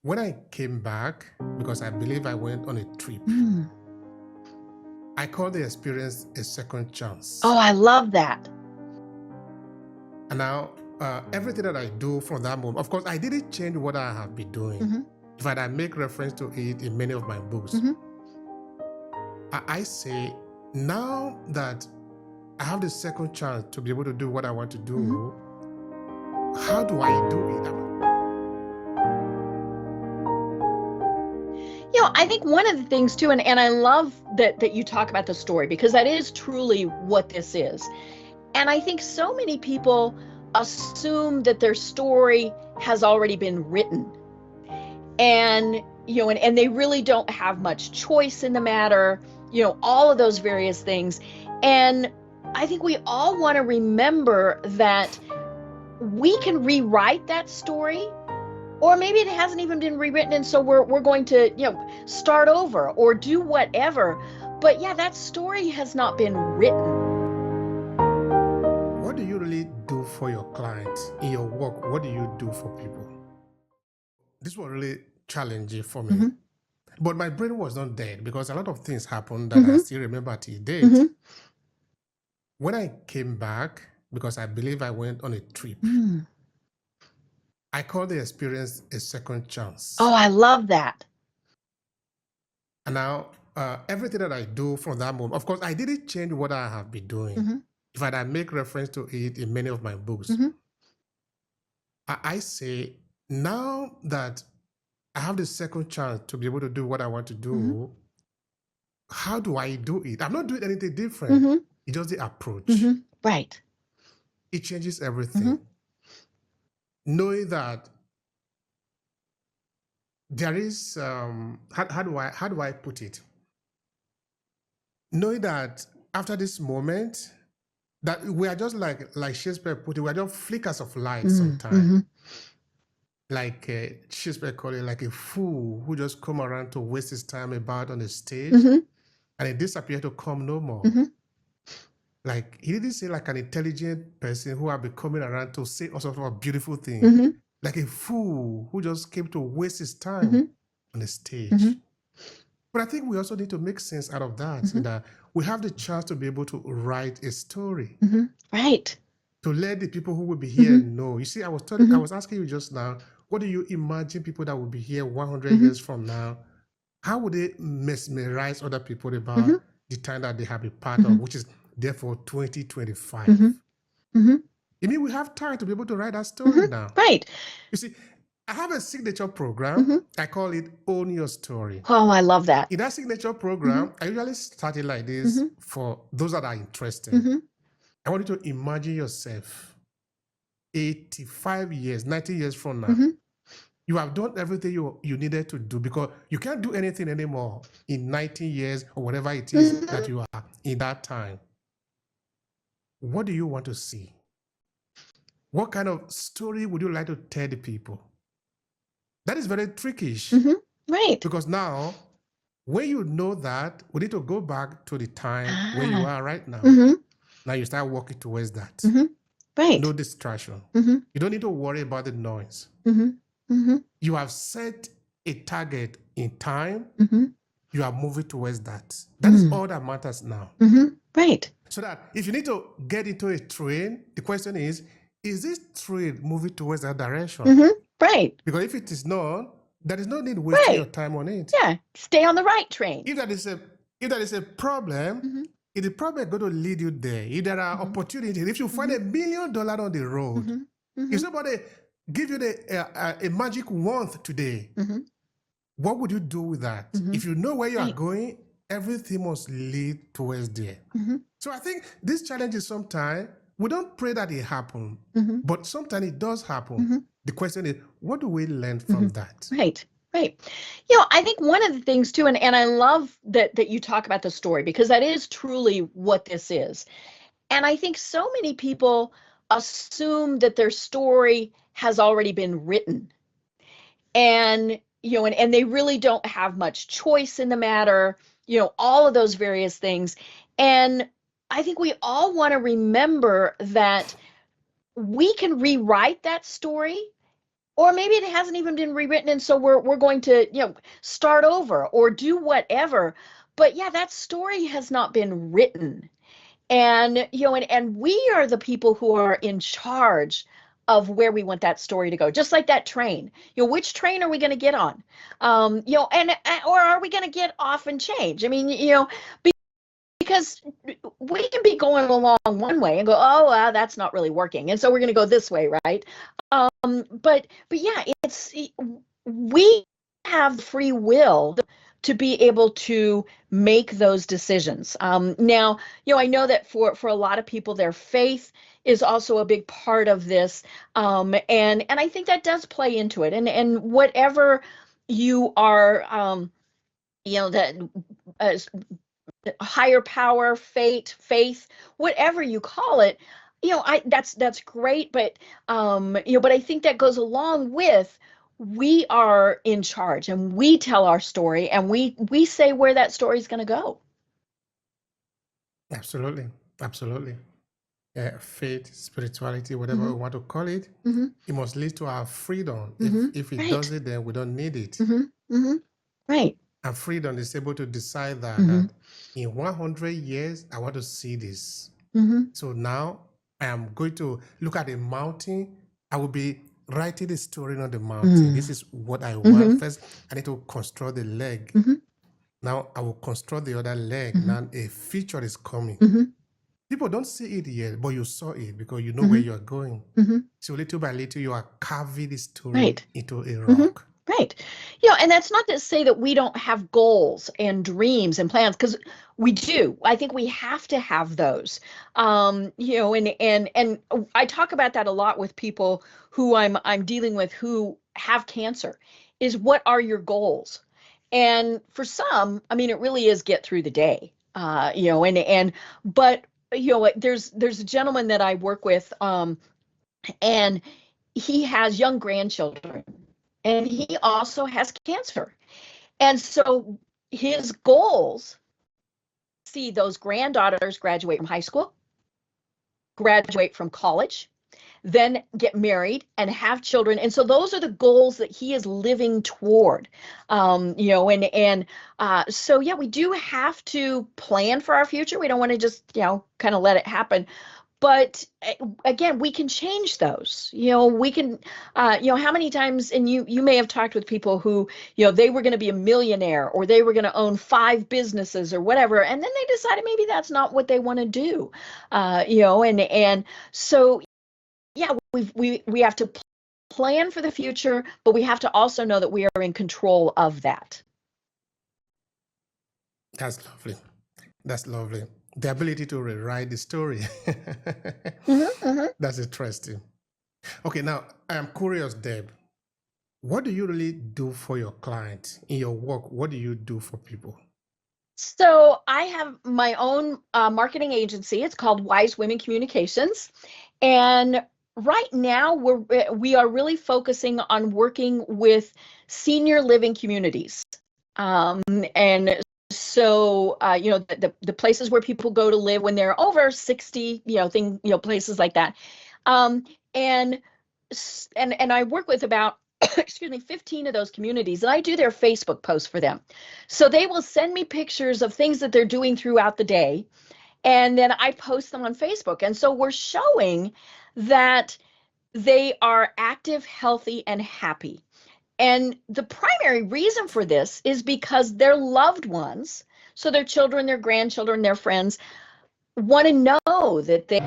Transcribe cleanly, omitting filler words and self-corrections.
When I came back, because I believe I went on a trip, I call the experience a second chance. Oh, I love that. And now, everything that I do from that moment, of course, I didn't change what I have been doing. In fact, I make reference to it in many of my books. I say, now that I have the second chance to be able to do what I want to do, how do I do it? I think one of the things too, and I love that you talk about the story, because that is truly what this is. And I think so many people assume that their story has already been written. And, and they really don't have much choice in the matter, all of those various things. And I think we all want to remember that we can rewrite that story, or maybe it hasn't even been rewritten, and so we're going to, start over or do whatever. But yeah, that story has not been written. What do you really do for your clients in your work? What do you do for people? This was really challenging for me. But my brain was not dead, because a lot of things happened that I still remember till date. When I came back, because I believe I went on a trip, I call the experience a second chance. Oh, I love that. And now, everything that I do from that moment, of course, I didn't change what I have been doing. In fact, I make reference to it in many of my books. I say, now that I have the second chance to be able to do what I want to do, how do I do it? I'm not doing anything different. It's just the approach. Right. It changes everything. Knowing that there is, how do I put it? Knowing that after this moment, that we are just like Shakespeare put it, we are just flickers of light sometimes. Like Shakespeare called it, like a fool who just come around to waste his time about on the stage, and it disappear to come no more. Like, he didn't say like an intelligent person who have been coming around to say all sorts of beautiful things. Like a fool who just came to waste his time on the stage. But I think we also need to make sense out of that, in that we have the chance to be able to write a story. Right. To let the people who will be here know. You see, I was asking you just now, what do you imagine people that will be here 100 years from now, how would they mesmerize other people about the time that they have a part of, which is therefore 2025? You mean we have time to be able to write that story now? Right. You see, I have a signature program. I call it Own Your Story. Oh, I love that. In that signature program, I usually start it like this for those that are interested. I want you to imagine yourself 85 years, 90 years from now. You have done everything you needed to do, because you can't do anything anymore in 19 years or whatever it is that you are in that time. What do you want to see? What kind of story would you like to tell the people? That is very trickish. Right. Because now, when you know that, we need to go back to the time where you are right now. Now you start working towards that. Right. No distraction. You don't need to worry about the noise. You have set a target in time. You are moving towards that. That is all that matters now. Right. So that if you need to get into a train, the question is this train moving towards that direction? Right. Because if it is not, there is no need wasting your time on it. Yeah. Stay on the right train. If that is a problem, it is probably going to lead you there. If there are opportunities, if you find $1 million on the road, if somebody give you a magic wand today, what would you do with that? If you know where you are going, everything must lead towards there. So I think this challenge is sometimes, we don't pray that it happen, but sometimes it does happen. The question is, what do we learn from that? Right. Right. I think one of the things too, and I love that you talk about the story, because that is truly what this is. And I think so many people assume that their story has already been written. And, and they really don't have much choice in the matter, all of those various things. And I think we all want to remember that we can rewrite that story, or maybe it hasn't even been rewritten, and so we're going to, start over or do whatever. But yeah, that story has not been written. And and we are the people who are in charge of where we want that story to go. Just like that train. Which train are we going to get on? And or are we going to get off and change? I mean, because we can be going along one way and go, oh, that's not really working, and so we're going to go this way, right? But yeah, we have free will to be able to make those decisions. Now, I know that for a lot of people, their faith is also a big part of this, and I think that does play into it. And whatever you are, that higher power, fate, faith, whatever you call it, that's great. But but I think that goes along with, we are in charge, and we tell our story, and we say where that story is going to go. Absolutely. Absolutely. Faith, spirituality, whatever we want to call it, it must lead to our freedom. If it Right. does it, then we don't need it. Right. And freedom is able to decide that in 100 years, I want to see this. So now I am going to look at a mountain. I will be writing a story on the mountain. This is what I want. First, I need to construct the leg. Now I will construct the other leg. Now a feature is coming. People don't see it yet, but you saw it because you know where you are going. So little by little, you are carving the story Right. into a rock. Right. And that's not to say that we don't have goals and dreams and plans, because we do. I think we have to have those. And I talk about that a lot with people who I'm dealing with who have cancer, is what are your goals? And for some, I mean, it really is get through the day. But there's a gentleman that I work with, and he has young grandchildren, and he also has cancer. And so his goals, see those granddaughters graduate from high school, graduate from college, then get married and have children. And so those are the goals that he is living toward. So yeah, we do have to plan for our future. We don't want to just, kind of let it happen. But again, we can change those. We can, how many times, and you may have talked with people who, they were going to be a millionaire, or they were going to own 5 businesses or whatever, and then they decided maybe that's not what they want to do. And so, yeah, we have to plan for the future, but we have to also know that we are in control of that. That's lovely. That's lovely. The ability to rewrite the story. That's interesting. Okay, now I am curious, Deb. What do you really do for your clients in your work? What do you do for people? So I have my own marketing agency. It's called Wise Women Communications. And right now we are really focusing on working with senior living communities. And so, the places where people go to live when they're over 60, places like that. And I work with about, 15 of those communities, and I do their Facebook posts for them. So they will send me pictures of things that they're doing throughout the day, and then I post them on Facebook. And so we're showing that they are active, healthy, and happy. And the primary reason for this is because their loved ones, so their children, their grandchildren, their friends, want to know that they